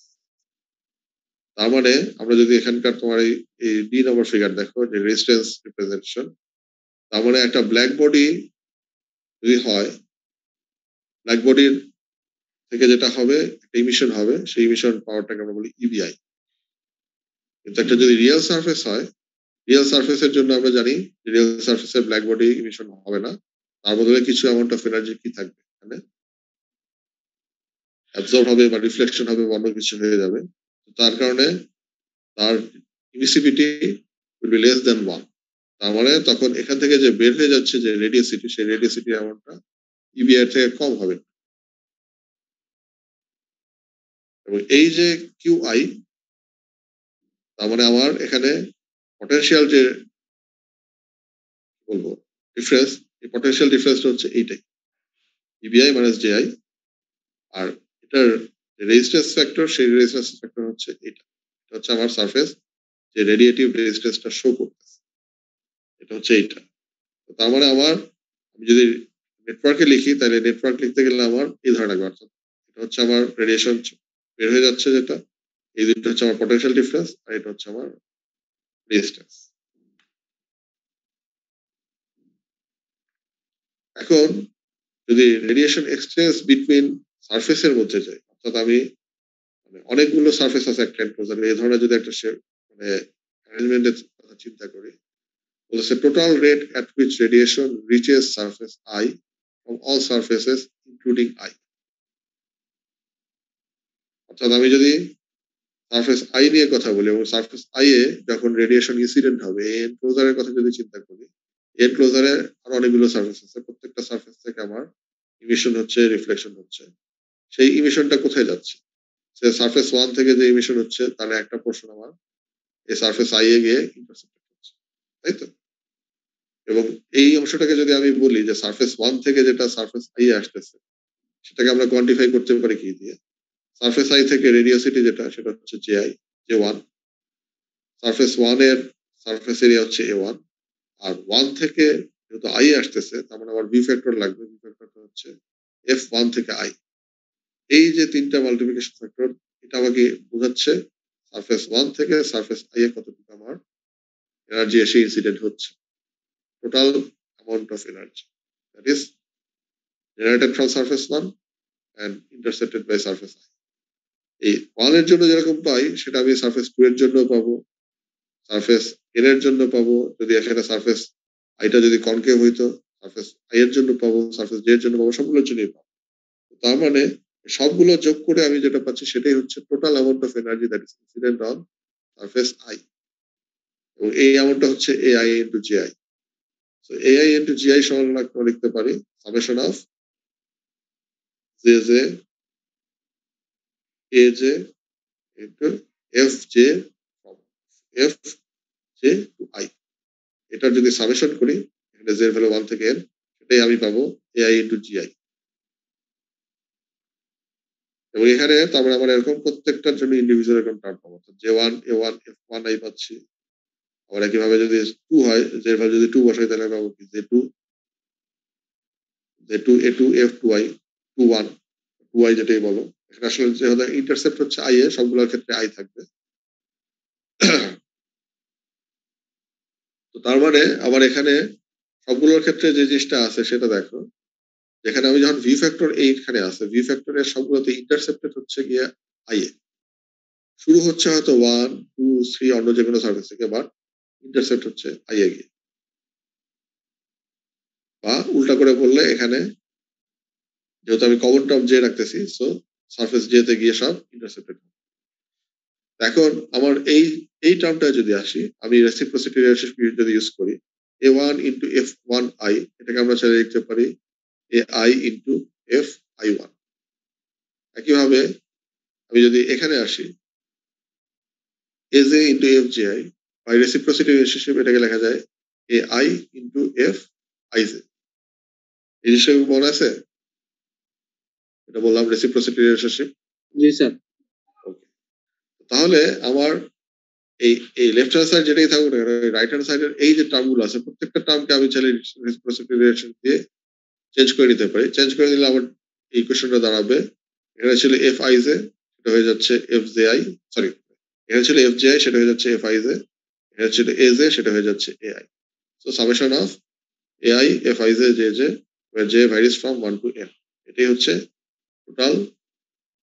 তার মানে আমরা যদি এখানকার তোমার এই ডি নম্বর ফিগার দেখো যে রেজিস্ট্যান্স রিপ্রেজেন্টেশন, তার মানে একটা ব্ল্যাক বডি যদি হয়, ব্ল্যাক বডির থেকে যেটা হবে একটা ইমিশন হবে, সেই ইমিশন পাওয়ারটাকে আমরা বলি ইবিআই। কিন্তু একটা যদি রিয়েল সারফেস হয়, রিয়েল সারফেসের জন্য আমরা জানি রিয়েল সারফেসে ব্ল্যাক বডি ইমিশন হবে না, তার বদলে কিছু অ্যামাউন্ট অফ এনার্জি কি থাকবে এখানে, অ্যাবজর্ব হবে বা রিফ্লেকশন হবে বা অন্য কিছু হয়ে যাবে। তার কারণে তার ইমিসিভিটি উইল বি লেস দ্যান 1। তার মানে তখন এখান থেকে যে বের হয়ে যাচ্ছে যে রেডিওসিটি, সেই রেডিওসিটি অ্যামাউন্টটা ইবিআই থেকে কম হবে। এবং এই যে কিউআই, তার মানে আমার এখানে পটেনশিয়াল যে বলবো ডিফারেন্স, এই পটেনশিয়াল ডিফারেন্সটা হচ্ছে এইটাই, ইবিআই মাইনাস জেআই। আর এটার রেজিস্ট্যান্স ফ্যাক্টর, সেই রেজিস্ট্যান্স ফ্যাক্টর হচ্ছে এটা হচ্ছে আমার সারফেস যে রেডিয়েটিভ রেজিস্ট্যান্সটা শো করতেছে, এটা হচ্ছে এইটা। তার মানে আমার আমি যদি নেটওয়ার্কে লিখি, তাহলে নেটওয়ার্ক লিখতে গেলে আমার এই ধরনের লাগবে, অর্থাৎ এটা হচ্ছে আমার রেডিয়েশন বের হয়ে যাচ্ছে যেটা, এই দুটো হচ্ছে আমার পটেনশিয়াল ডিফারেন্স, আর এটা হচ্ছে আমার রেজিস্ট্যান্স। এখন যদি রেডিয়েশন এক্সচেঞ্জ বিটুইন সারফেসের মধ্যে যায়, অর্থাৎ আমি অনেকগুলো সারফেস আছে একটা এনক্লোজারে, এই ধরনের যদি একটা মানে অ্যারেঞ্জমেন্টের কথা চিন্তা করি, বলেছে total rate at which radiation reaches surface I from all surfaces including I. অর্থাৎ আমি যদি সারফেস আই নিয়ে কথা বলি এবং সারফেস আই এ যখন রেডিয়েশন ইনসিডেন্ট হবে, এই এনক্লোজারের কথা যদি চিন্তা করি, এনক্লোজারে আরো অনেকগুলো সারফেস আছে, প্রত্যেকটা সারফেস থেকে আমার ইমিশন হচ্ছে, রিফ্লেকশন হচ্ছে। সেই ইমিশনটা কোথায় যাচ্ছে? সে সারফেস 1 থেকে যে ইমিশন হচ্ছে তার একটা পোর্শন আমার এই সারফেস আই এ গিয়ে ইন্টারসেপ্ট হচ্ছে, তাই তো? এবং এই অংশটাকে যদি আমি বলি যে সারফেস 1 থেকে যেটা সারফেস আই এ আসতেছে, সেটাকে আমরা কোয়ান্টিফাই করতে পারি কি দিয়ে? সারফেস আই থেকে রেডিওসিটি যেটা, সেটা হচ্ছে জে ওয়ান। সারফেস 1 এর সারফেস এরিয়া হচ্ছে A1, আর 1 থেকে যেহেতু আই আসতেছে, তার মানে আমার বি ফ্যাক্টর লাগবে, বি ফ্যাক্টরটা হচ্ছে F1 থেকে আই। এই যে তিনটা মাল্টিপ্লিকেশন ফ্যাক্টর, এটা আমাকে বোঝাচ্ছে সারফেস 1 থেকে সারফেস আই এ কতটুকু আমার এনার্জি এসে ইনসিডেন্ট হচ্ছে, total amount of energy that is generated from surface 1 and intercepted by surface I. এই 1 এর জন্য যেরকম পাই, সেটা আমি সারফেস 2 এর জন্য পাবো, সারফেস এন এর জন্য পাবো, যদি এখানে সারফেস আইটা যদি কনকেভ হইতো, সারফেস আই এর জন্য পাবো, সারফেস জে এর জন্য পাবো, সবগুলোর জন্যই পাবো। তার মানে সবগুলো যোগ করে আমি যেটা পাচ্ছি সেটাই হচ্ছে total amount of energy that is incident on surface I, এবং এই অ্যামাউন্টটা হচ্ছে AI into GI. So AI into GI সমান আমরা লিখতে পারি summation of J J A J into F J F J to I. এটার যদি সামেশন করি, এখানে জের ভ্যালু 1 থেকে n, সেটাই আমি পাবো AI ইনটু জিআই। এবং এখানে তারপরে আমার এরকম প্রত্যেকটার জন্য ইন্ডিভিজুয়াল এরকম টার্ম পাবো, J1 A1 F1 আই পাচ্ছি। আবার একইভাবে যদি 2 হয়, জের ভ্যালু যদি 2 বসাই, তাহলে পাবো কি J2 A2 F2I 21 2I যেটাই বলো। এখানে আসলে যেহেতু ইন্টারসেপ্ট হচ্ছে আই এ, সবগুলোর ক্ষেত্রে আই থাকবে। তো তার মানে আবার এখানে সবগুলোর ক্ষেত্রে যে জিনিসটা আছে সেটা দেখো, যেখানে আমি যখন ভি ফ্যাক্টর এইখানে আছে, ভি ফ্যাক্টরের সবগুলোতে ইন্টারসেপ্টেড হচ্ছে গিয়ে আই এ, শুরু হচ্ছে হয়তো 1 2 3 অন্য যে কোনো সার্ভিস থেকে, বাট ইন্টারসেপ্ট হচ্ছে আই এ গিয়ে। বা উল্টা করে বললে, এখানে যেহেতু আমি কমন টার্ম জে রাখতেছি, সো সারফেস জে তে গিয়ে সব ইন্টারসেপ্টেড। এখন আমার এই টার্মটা যদি আসি, আমি রেসিপ্রোসিটি রিলেশনশিপ যদি ইউজ করি, A1 ইনটু F1I, এটাকে আমরা চাইলে লিখতে পারি AI ইনটু FI1। একইভাবে আমি যদি এখানে আসি, AJ into FJI by reciprocity relationship, এটাকে লেখা যায় AI ইনটু FIJ। এই জিনিসটা মনে আছে? এটা বললাম রেসিপ্রোসিটি রিলেশনশিপ। জি স্যার। ওকে, তাহলে আমার এই এই লেফট হ্যান্ড সাইড যেটাই থাকুক না কেন, রাইট হ্যান্ড সাইডের এই যে টার্ম গুলো আছে, প্রত্যেকটা টার্মকে আমি চাইলে রেসিপ্রোসিটি রিলেশন দিয়ে চেঞ্জ করে নিতে পারি। চেঞ্জ করে দিলে আমার এই ইকুয়েশনটা দাঁড়াবে, এখানে ছিল FIJ, সেটা হয়ে যাচ্ছে FJI, সরি, এখানে ছিল FJI, সেটা হয়ে যাচ্ছে FIJ, এখানে ছিল AJ, সেটা হয়ে যাচ্ছে AI। So summation of AI FIJ JJ, where J varies from 1 to n, এটাই হচ্ছে total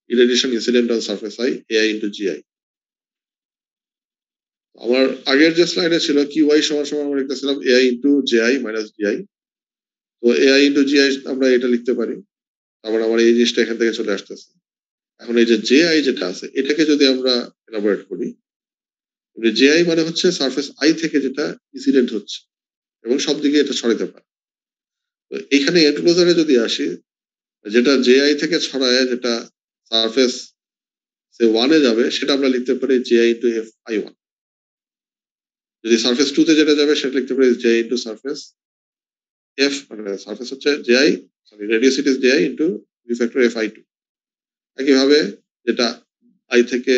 irradiation incident on surface I AI into GI। আমার আগের যে স্লাইডে ছিল QI সমান সমান আমরা লিখতেছিলাম AI into JI minus DI। তো AI ইনটু GI আমরা এটা লিখতে পারি, তারপর আমার এই জিনিসটা এখান থেকে চলে আসতেছে। এখন এই যে JI যেটা আছে, এটাকে যদি আমরা এলাবোরেট করি, JI মানে হচ্ছে সারফেস আই থেকে যেটা ইনসিডেন্ট হচ্ছে এবং সব দিকে এটা ছড়াইতে পারে। তো এখানে এনক্লোজারে যদি আসি, যেটা JI থেকে ছড়ায়, যেটা সারফেস সে 1 এ যাবে, সেটা আমরা লিখতে পারি JI ইনটু FI1। যদি সারফেস 2 তে যেটা যাবে, সেটা লিখতে পারি JI ইনটু সারফেস F, মানে সারফেস হচ্ছে JI, sorry, radiosity JI into V factor FI2। একইভাবে যেটা আই থেকে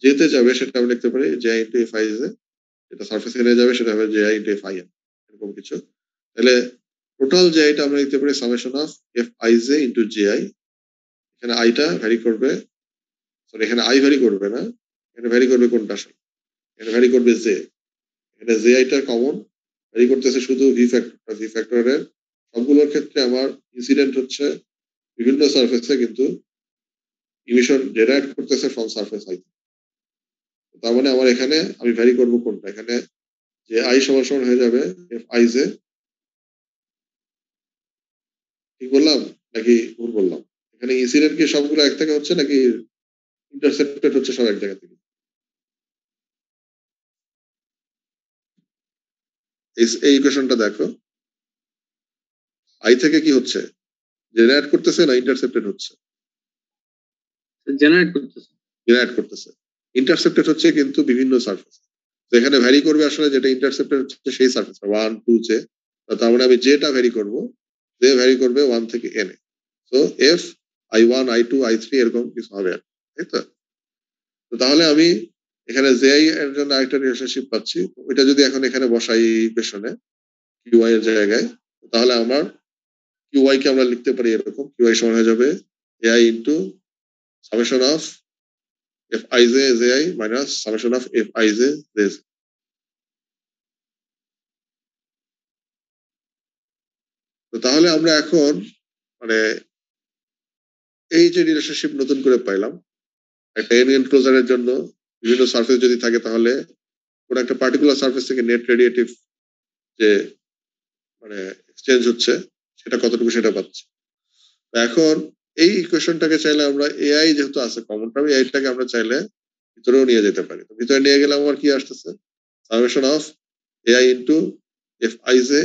জেতে যাবে, সেটা আমরা লিখতে পারি JI ইনটু FIJ, যেটা সারফেস এনে যাবে সেটা হবে JI ইনটু FIN, এরকম কিছু। তাহলে টোটাল JIটা আমরা লিখতে পারি summation of FIJ into JI। এখানে আইটা ভ্যারি করবে, সরি, এখানে আই ভ্যারি করবে না, এখানে ভ্যারি করবে কোনটা আসলে, এখানে ভ্যারি করবে জে। এখানে JIটা কমন, ভ্যারি করতেছে শুধু ভি ফ্যাক্টর, ভি ফ্যাক্টরের সবগুলোর ক্ষেত্রে আমার ইনসিডেন্ট হচ্ছে বিভিন্ন সারফেসে, কিন্তু ইমিশন জেনারেট করতেছে ফ্রম সারফেস আই। তার মানে আমার এখানে আমি ভ্যারি করবো কোনটা, এখানে যে আই সমান সমান হয়ে যাবে এফ আই জে, ঠিক বললাম নাকি ভুল বললাম? এখানে ইনসিডেন্ট কি সবগুলো এক থেকে হচ্ছে নাকি ইন্টারসেপ্টেড হচ্ছে সব এক জায়গা থেকে? এই ইকুয়েশনটা দেখো, আই থেকে কি হচ্ছে, জেনারেট করতেছে না ইন্টারসেপ্টেড হচ্ছে? জেনারেট করতেছে। জেনারেট করতেছে। ইন্টারসেপ্টেড হচ্ছে কিন্তু বিভিন্ন সারফেস, এখানে ভ্যারি করবে আসলে যেটা ইন্টারসেপ্টেড হচ্ছে সেই সারফেস 1 2 জে, তার মানে আমি যেটা ভ্যারি করব, যে ভ্যারি করবে 1 থেকে n এ। So F i1 i2 i3 এরকম কিছু হবে, তাই তো? তো তাহলে আমি এখানে জেআই এর জন্য আরেকটা রিলেশনশিপ পাচ্ছি, ওইটা যদি এখন এখানে বসাই ইকুয়েশনে কিউআই এর জায়গায়, তাহলে আমার কিউআই কে আমরা লিখতে পারি এরকম, কিউআই সমান হয়ে যাবে AI into summation of F I J J I minus summation of F I J J J. তো তাহলে আমরা এখন মানে এই যে রিলেশনশিপ নতুন করে পাইলাম, একটা এন এনক্লোজারের জন্য বিভিন্ন সারফেস যদি থাকে, তাহলে কোন একটা পার্টিকুলার সারফেস থেকে নেট রেডিয়েটিভ যে মানে এক্সচেঞ্জ হচ্ছে সেটা কতটুকু সেটা পাচ্ছি। এখন এই ইকুয়েশনটাকে চাইলে আমরা এআই যেহেতু আছে কমন টার্ম, এআইটাকে আমরা চাইলে ভিতরেও নিয়ে যেতে পারি। তো ভিতরে নিয়ে গেলে আমার কি আসতেছে, summation of AI into F I J,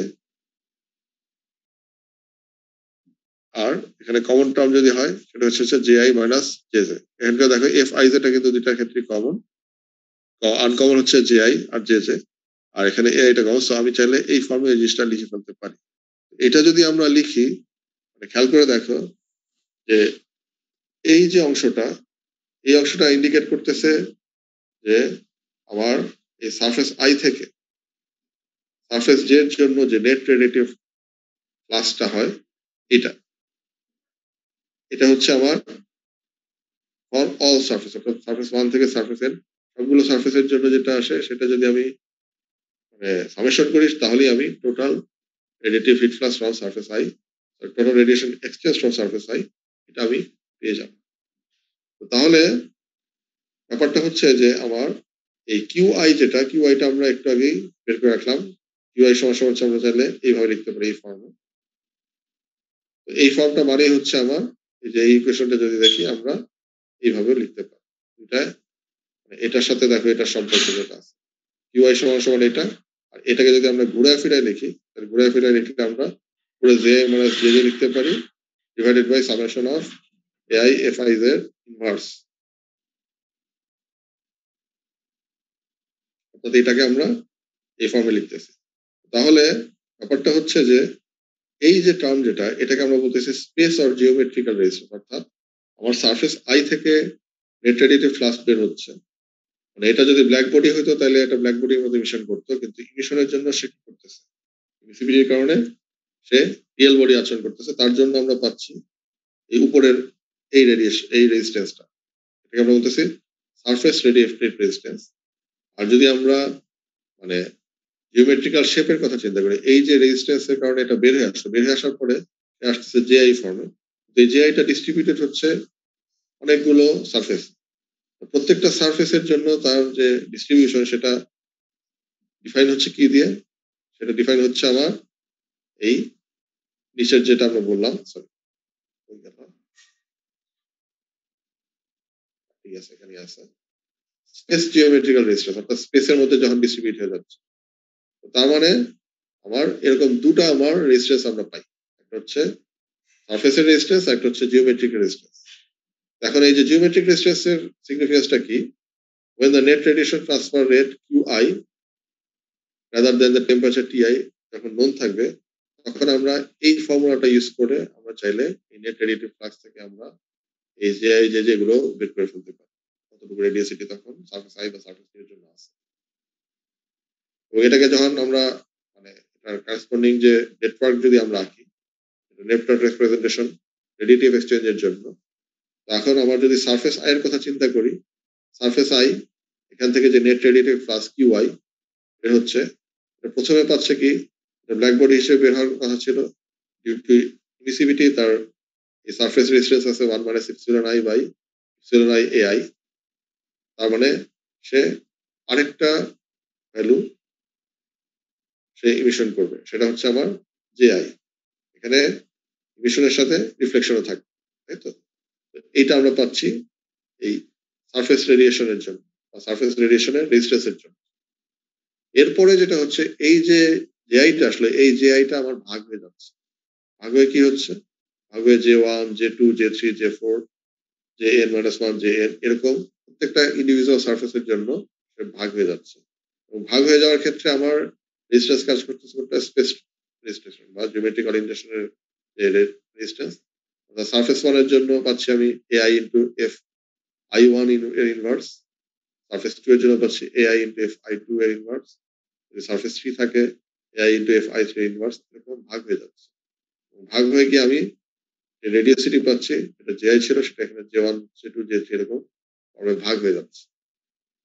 আর এখানে কমন টার্ম যদি হয় সেটা হচ্ছে J I minus J J. এখানকার দেখো এফ আই জেটা কিন্তু দুইটার ক্ষেত্রে কমন, আনকমন হচ্ছে জে আই আর জে জে, আর এখানে এআইটা কমন। সো আমি চাইলে এই ফর্মে এই জিনিসটা লিখে ফেলতে পারি। এটা যদি আমরা লিখি, খেয়াল করে দেখো যে এই যে অংশটা, এই অংশটা ইন্ডিকেট করতেছে যে আমার এই সারফেস আই থেকে সারফেস জে এর জন্য যে নেট রেডিয়েটিভ ফ্লাক্সটা হয়, এটা এটা হচ্ছে আমার ফর অল সারফেস, অর্থাৎ সারফেস 1 থেকে সারফেস এর সবগুলো সারফেসের জন্য যেটা আসে সেটা যদি আমি সামেশন করি, তাহলেই আমি total radiative heat flux from surface I, total radiation exchange from surface I, এটা আমি পেয়ে যাব। তাহলে ব্যাপারটা হচ্ছে যে আমার এই কিউআই যেটা, কিউআইটা আমরা একটু আগেই বের করে রাখলাম, কিউআই সমান সমান আমরা চাইলে এইভাবে লিখতে পারি এই ফর্মে। এই ফর্মটা মানেই হচ্ছে আমার এই যে এই ইকুয়েশনটা যদি দেখি আমরা এইভাবে লিখতে পারি। এটা এটার সাথে দেখো এটার সম্পর্ক যেটা আছে, কিউআই সমান সমান এটা, আর এটাকে যদি আমরা ঘুরায় ফিরায় লিখি, তাহলে ঘুরায় ফিরায় লিখলে আমরা পুরো জে মাইনাস জে জে লিখতে পারি divided by summation of AI F I এর ইনভার্স। অর্থাৎ এটাকে আমরা এই ফর্মে লিখতেছি। তাহলে ব্যাপারটা হচ্ছে যে এই যে টার্ম যেটা, এটাকে আমরা বলতেছি স্পেস অর জিওমেট্রিক্যাল রেজিস্ট্যান্স, অর্থাৎ আমার সারফেস আই থেকে নেট রেডিয়েটিভ ফ্লাক্স বের হচ্ছে। মানে এটা যদি ব্ল্যাক বডি হইতো তাহলে এটা ব্ল্যাক বডির মধ্যে ইমিশন করতো, কিন্তু ইমিশনের জন্য সে কি করতেছে, ইমিসিভিটির কারণে সে রিয়েল বডি আচরণ করতেছে, তার জন্য আমরা পাচ্ছি এই উপরের এই রেডিয়েশন, এই রেজিস্ট্যান্সটা, এটাকে আমরা বলতেছি সারফেস রেডিয়েটিভ রেজিস্ট্যান্স। আর যদি আমরা মানে জিওমেট্রিক্যাল শেপের কথা চিন্তা করি, এই যে রেজিস্ট্যান্সের কারণে এটা বের হয়ে আসছে, বের হয়ে আসার পরে আসতেছে জেআই ফর্মে। এই জেআইটা ডিস্ট্রিবিউটেড হচ্ছে অনেকগুলো সারফেস, প্রত্যেকটা সারফেসের জন্য তার যে ডিস্ট্রিবিউশন সেটা ডিফাইন হচ্ছে কি দিয়ে, সেটা ডিফাইন হচ্ছে আমার এই নিচের যেটা আমরা বললাম, সরি ঠিক আছে এখানে আছে স্পেস জিওমেট্রিক্যাল রেজিস্ট্যান্স, অর্থাৎ স্পেসের মধ্যে যখন ডিস্ট্রিবিউট হয়ে যাচ্ছে। তার মানে আমার এরকম দুটো আমার রেজিস্ট্যান্স আমরা পাই, একটা হচ্ছে সারফেসের রেজিস্ট্যান্স, একটা হচ্ছে জিওমেট্রিক রেজিস্ট্যান্স। এখন এই যে জিওমেট্রিক রেজিস্ট্যান্সের সিগনিফিকেন্সটা কি, when the net radiation transfer rate QI rather than the temperature TI যখন নোন থাকবে, তখন আমরা এই ফর্মুলাটা ইউজ করে আমরা চাইলে এই নেট রেডিয়েটিভ ফ্লাক্স থেকে আমরা এই যে যেগুলো বের করে ফেলতে পারি, কতটুকু রেডিয়েসিটি তখন সারফেস আই বা সারফেস এর জন্য আছে। এবং এটাকে যখন আমরা মানে এটার করেসপন্ডিং যে নেটওয়ার্ক যদি আমরা আঁকি, নেটওয়ার্ক রিপ্রেজেন্টেশন রেডিয়েটিভ এক্সচেঞ্জের জন্য, এখন আমার যদি সারফেস আই এর কথা চিন্তা করি, সারফেস আই এখান থেকে যে নেট রেডিয়েটিভ ফ্লাক্স কিউআই বের হচ্ছে, প্রথমে পাচ্ছে কি ব্ল্যাক বডি হিসেবে বের হওয়ার কথা ছিল ইমিসিভিটি তার এই সারফেস রেজিস্ট্যান্স আছে 1 minus epsilon I by epsilon I AI, তার মানে সে আরেকটা ভ্যালু সে ইমিশন করবে, সেটা হচ্ছে আমার জেআই। এখানে ইমিশনের সাথে রিফ্লেকশনও থাকবে, তাই তো? এইটা আমরা পাচ্ছি এই সারফেস রেডিয়েশনের জন্য বা সারফেস রেডিয়েশনের রেজিস্ট্যান্সের জন্য। এরপরে যেটা হচ্ছে এই যে জেআইটা আসলে এই জেআইটা আমার ভাগ হয়ে যাচ্ছে। ভাগ হয়ে কি হচ্ছে? ভাগ হয়ে J1, J2, J3, J4, Jn-1, Jn এরকম প্রত্যেকটা ইন্ডিভিজুয়াল সারফেসের জন্য ভাগ হয়ে যাচ্ছে। এবং ভাগ হয়ে যাওয়ার ক্ষেত্রে আমার রেজিস্ট্যান্স কাজ করতেছে কোনটা? স্পেস রেজিস্ট্যান্স বা জিওমেট্রিক অরিয়েন্টেশনের যে রেজিস্ট্যান্স। সারফেস 1 এর জন্য পাচ্ছি আমি AI ইনটু F I1 এর ইনভার্স, সারফেস 2 এর জন্য পাচ্ছি AI ইনটু F I2 এর ইনভার্স, যদি সারফেস 3 থাকে AI ইনটু F I3 এর ইনভার্স, এরকম ভাগ হয়ে যাচ্ছে। ভাগ হয়ে গিয়ে আমি যে রেডিওসিটি পাচ্ছি, এটা জেআই ছিল সেটা এখানে J1, J2, J3 এরকম ভাগ হয়ে যাচ্ছে।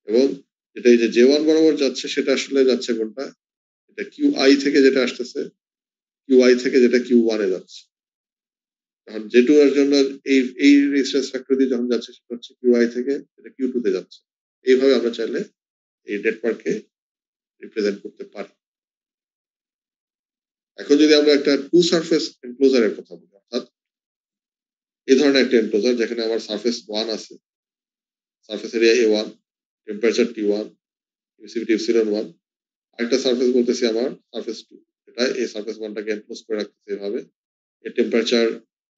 এবং যেটা এই যে J1 বরাবর যাচ্ছে সেটা আসলে যাচ্ছে কোনটা? এটা QI থেকে যেটা আসতেছে, QI থেকে যেটা Q1 এ যাচ্ছে। এখন J2 এর জন্য এই রেজিস্ট্যান্স ফ্যাক্টর দিয়ে যখন যাচ্ছে সেটা হচ্ছে QI থেকে এটা Q2 তে যাচ্ছে। এইভাবে আমরা চাইলে এই নেটওয়ার্ককে রিপ্রেজেন্ট করতে পারি। এখন যদি আমরা একটা টু সারফেস এনক্লোজারের কথা বলি, অর্থাৎ এই ধরনের একটা এনক্লোজার যেখানে আমার সারফেস 1 আছে, surface area A1, temperature T1, ইমিসিভিটি ε1, আরেকটা সারফেস বলতেছি আমার সারফেস 2, এটা এই সারফেস 1 টাকে এনক্লোজ করে রাখতেছে এভাবে। এর টেম্পারেচার,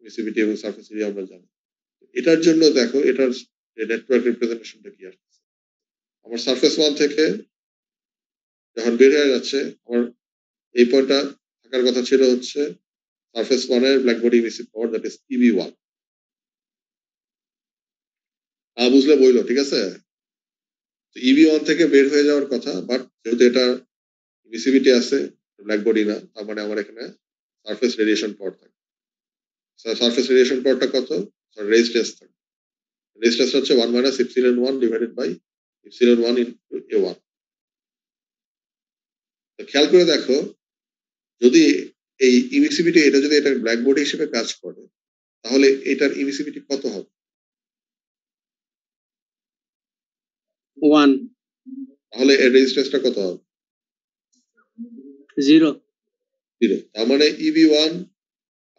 ইমিসিভিটি এবং সারফেস এরিয়া আমরা জানি। এটার জন্য দেখো এটার নেটওয়ার্ক রিপ্রেজেন্টেশনটা কি আসছে। আমার সারফেস 1 থেকে যখন বের হয়ে যাচ্ছে, আমার এই পয়েন্টটা থাকার কথা ছিল হচ্ছে সারফেস 1 এর black body emissive power, that is EB1। বুঝলে বইলো, ঠিক আছে? EB1 থেকে বের হয়ে যাওয়ার কথা, বাট যেহেতু এটা ইমিসিভিটি আছে, ব্ল্যাক বডি না, তার মানে আমার এখানে সারফেস রেডিয়েশন পাওয়ার থাকে। সারফেস রেডিয়েশন পাওয়ারটা কত? রেজিস্ট্যান্স থাকে। রেজিস্ট্যান্স হচ্ছে 1 minus epsilon 1 divided by epsilon 1 into A1। খেয়াল করে দেখো, যদি এই ইমিসিভিটি এটা যদি এটা ব্ল্যাক বডি হিসেবে কাজ করে, তাহলে এটার ইমিসিভিটি কত হবে? 1 তাহলে এর রেজিস্ট্যান্সটা কত হবে? 0 0। তার মানে EB1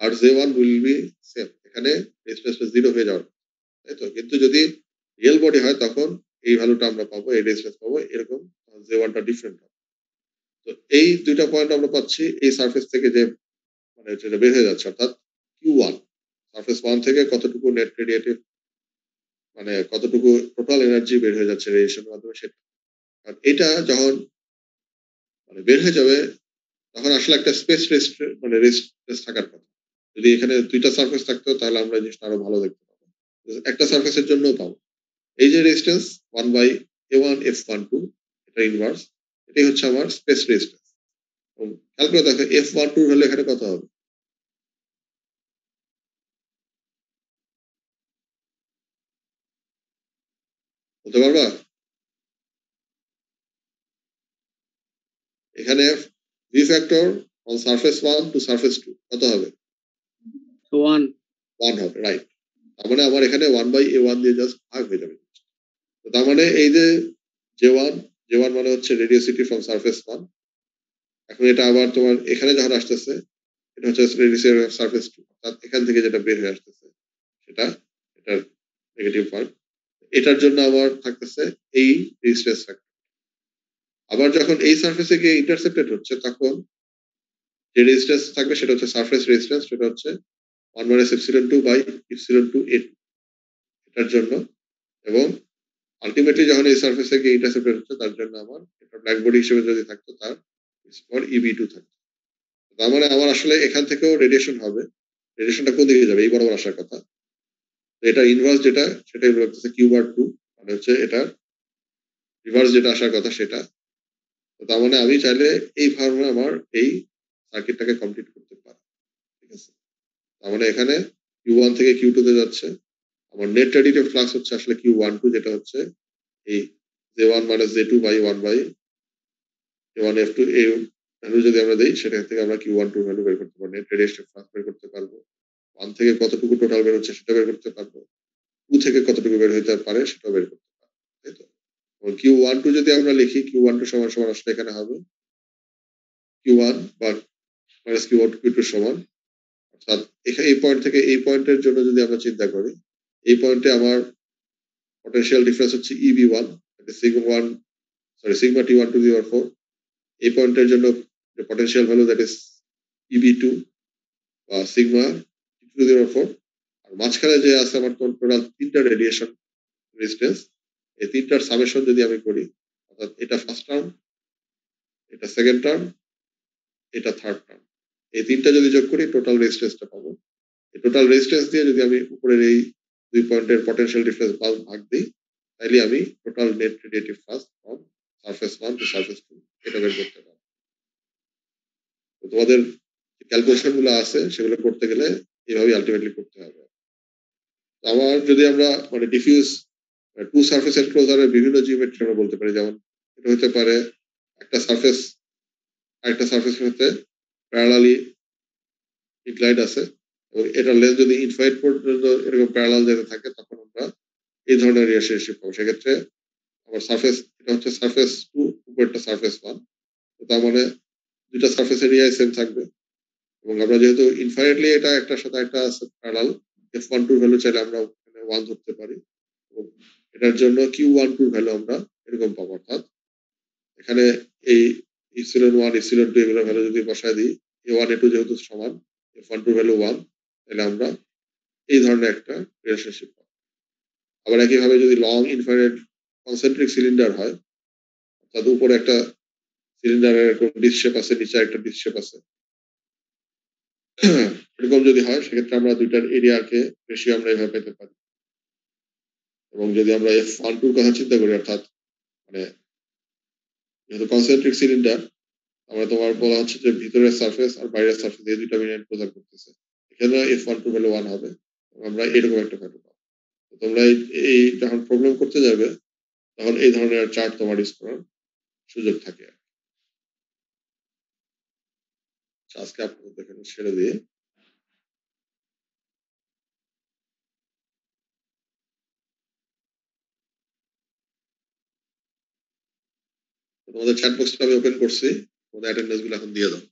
R J1 will be same, এখানে রেজিস্ট্যান্সটা 0 হয়ে যাওয়ার, তাই তো? কিন্তু যদি রিয়েল বডি হয় তখন এই ভ্যালুটা আমরা পাবো, এই রেজিস্ট্যান্স পাবো এরকম, J1 টা ডিফারেন্ট হবে। তো এই দুইটা পয়েন্ট আমরা পাচ্ছি এই সারফেস থেকে যে মানে যেটা বের হয়ে যাচ্ছে, অর্থাৎ Q1 সারফেস 1 থেকে কতটুকু নেট রেডিয়েটিভ মানে কতটুকু টোটাল এনার্জি বের হয়ে যাচ্ছে রেডিয়েশনের মাধ্যমে সেটা। আর এটা যখন মানে বের হয়ে যাবে তখন আসলে একটা স্পেস মানে রেস্ট থাকার কথা। যদি এখানে দুইটা সারফেস থাকতো তাহলে আমরা এই জিনিসটা আরো ভালো দেখতে পাবো। একটা সারফেসের জন্য পাবো এই যে রেজিস্ট্যান্স 1 বাই A1 F12, এটা ইনভার্স, এটাই হচ্ছে আমার স্পেস রেজিস্ট্যান্স। খেয়াল করে দেখো F12 হলে এখানে কত হবে? বলতে পারবা? এখানে V factor on surface 1 to surface 2 কত হবে? 1 1 হবে, রাইট। তার মানে আমার এখানে 1 বাই A1 দিয়ে জাস্ট ভাগ হয়ে যাবে। তো তার মানে এই যে J1 মানে হচ্ছে রেডিওসিটি ফ্রম সারফেস 1। এখন এটা আবার তোমার এখানে যখন আসতেছে এটা হচ্ছে রেডিওসিটি অফ সারফেস 2, অর্থাৎ এখান থেকে যেটা বের হয়ে আসতেছে সেটা এটার নেগেটিভ পয়েন্ট। এটার জন্য আমার থাকতেছে এই রেজিস্ট্যান্স ফ্যাক্টর। আবার যখন এই সারফেসে গিয়ে ইন্টারসেপ্টেড হচ্ছে তখন যে রেজিস্ট্যান্স থাকবে সেটা হচ্ছে সারফেস রেজিস্ট্যান্স, সেটা হচ্ছে 1 minus epsilon 2 by epsilon 2 A2 এটার জন্য। এবং আলটিমেটলি যখন এই সারফেসে গিয়ে ইন্টারসেপ্টেড হচ্ছে তার জন্য আমার এটা ব্ল্যাক বডি হিসেবে যদি থাকতো তার স্কোয়ার EB2 থাকতো। তার মানে আমার আসলে এখান থেকেও রেডিয়েশন হবে, রেডিয়েশনটা কোন দিকে যাবে? এই বরাবর আসার কথা। এটা ইনভার্স যেটা সেটাই বলতেছে Q/2, মানে হচ্ছে এটা রিভার্স যেটা আসার কথা সেটা। তার মানে আমি চাইলে এই ফর্মে আমার এই সার্কিটটাকে কমপ্লিট করতে পারি, ঠিক আছে? তার মানে এখানে Q1 থেকে Q2 তে যাচ্ছে, আমার নেট রেডিয়েটিভ ফ্লাক্স হচ্ছে আসলে Q12, যেটা হচ্ছে এই J1 minus J2 by 1 by A1 F2 এই ভ্যালু যদি আমরা দেই সেটা থেকে আমরা Q12 ভ্যালু বের করতে পারবো, নেট রেডিয়েশন ফ্লাক্স বের করতে পারবো, 1 থেকে কতটুকু টোটাল বের হচ্ছে সেটা বের করতে পারবো, 2 থেকে কতটুকু বের হইতে পারে সেটাও বের করতে পারবো, তাই তো? Q12 যদি আমরা লিখি Q12 সমান সমান আসলে এখানে হবে Q1 বা মাইনাস Q2 সমান, অর্থাৎ এখানে এই পয়েন্ট থেকে এই পয়েন্টের জন্য যদি আমরা চিন্তা করি, এই পয়েন্টে আমার পটেনশিয়াল ডিফারেন্স হচ্ছে EB1, sigma 1 sorry sigma T1 to the power 4, এই পয়েন্টের জন্য potential value that is EB2 বা sigma T2 two the power 4, আর মাঝখানে যে আছে আমার টোটাল তিনটা রেডিয়েশন রেজিস্ট্যান্স, এই তিনটার সামেশন যদি আমি করি, অর্থাৎ এটা ফার্স্ট টার্ম, এটা সেকেন্ড টার্ম, এটা থার্ড টার্ম, এই তিনটা যদি যোগ করি টোটাল রেজিস্ট্যান্সটা পাবো। এই টোটাল রেজিস্ট্যান্স দিয়ে যদি আমি উপরের এই দুই পয়েন্টের পটেনশিয়াল ডিফারেন্স ভাগ দিই, তাইলে আমি total net radiative flux from surface 1 to surface 2 এটা বের করতে পারবো। তো তোমাদের ক্যালকুলেশন গুলো আছে সেগুলো করতে গেলে এইভাবে আলটিমেটলি করতে হবে। আবার যদি আমরা মানে ডিফিউজ টু সারফেস এনক্লোজারের বিভিন্ন জিওমেট্রি আমরা বলতে পারি, যেমন এটা হতে পারে একটা সারফেস আরেকটা সারফেসের সাথে প্যারালালি ইনক্লাইন্ড আছে এবং এটার লেন্থ যদি ইনফাইনাইট পর্যন্ত এরকম প্যারালাল যেতে থাকে তখন আমরা এই ধরনের রিলেশনশিপ পাবো। সেক্ষেত্রে আমার সারফেস এটা হচ্ছে সারফেস 2, উপরটা সারফেস 1, তার মানে দুইটা সারফেস এরিয়া সেম থাকবে এবং আমরা যেহেতু ইনফাইনাইটলি এটা একটার সাথে একটা আছে প্যারালাল, F12 ভ্যালু চাইলে আমরা 1 ধরতে পারি এবং এটার জন্য Q12 ভ্যালু আমরা এরকম পাবো, অর্থাৎ এখানে এই ε1 ε2 এগুলো ভ্যালু যদি বসায় দিই, A1 A2 যেহেতু সমান, F12 ভ্যালু 1, তাহলে আমরা এই ধরনের একটা রিলেশনশিপ পাবো। আবার একইভাবে যদি লং ইনফাইনাইট কনসেন্ট্রিক সিলিন্ডার হয়, অর্থাৎ উপরে একটা সিলিন্ডারের এরকম ডিস্ক শেপ আছে, নিচে একটা ডিস্ক শেপ আছে, এরকম যদি হয় সেক্ষেত্রে আমরা দুইটার এরিয়াকে রেশিও আমরা এভাবে পেতে পারি। এবং যদি আমরা F12 কথা চিন্তা করি, অর্থাৎ মানে যেহেতু কনসেন্ট্রিক সিলিন্ডার, আমরা তোমার বলা হচ্ছে যে ভিতরের সারফেস আর বাইরের সারফেস এই দুইটা মিলে প্রদান করতেছে, এখানে F12 ভ্যালু 1 হবে, আমরা এরকম একটা ভ্যালু পাবো। তোমরা এই যখন প্রবলেম করতে যাবে তখন এই ধরনের চার্ট তোমার ইউজ করার সুযোগ থাকে। আজকে আপনাদের এখানে ছেড়ে দিয়ে তোমাদের চ্যাট বক্সটা আমি ওপেন করছি, তোমাদের অ্যাটেন্ডেন্স গুলো এখন দিয়ে দাও।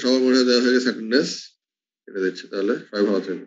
সবার মনে হয় দেওয়া হয়ে গেছে অ্যাটেন্ডেন্স, এটা দিচ্ছি, তাহলে সবাই ভালো থাকবে।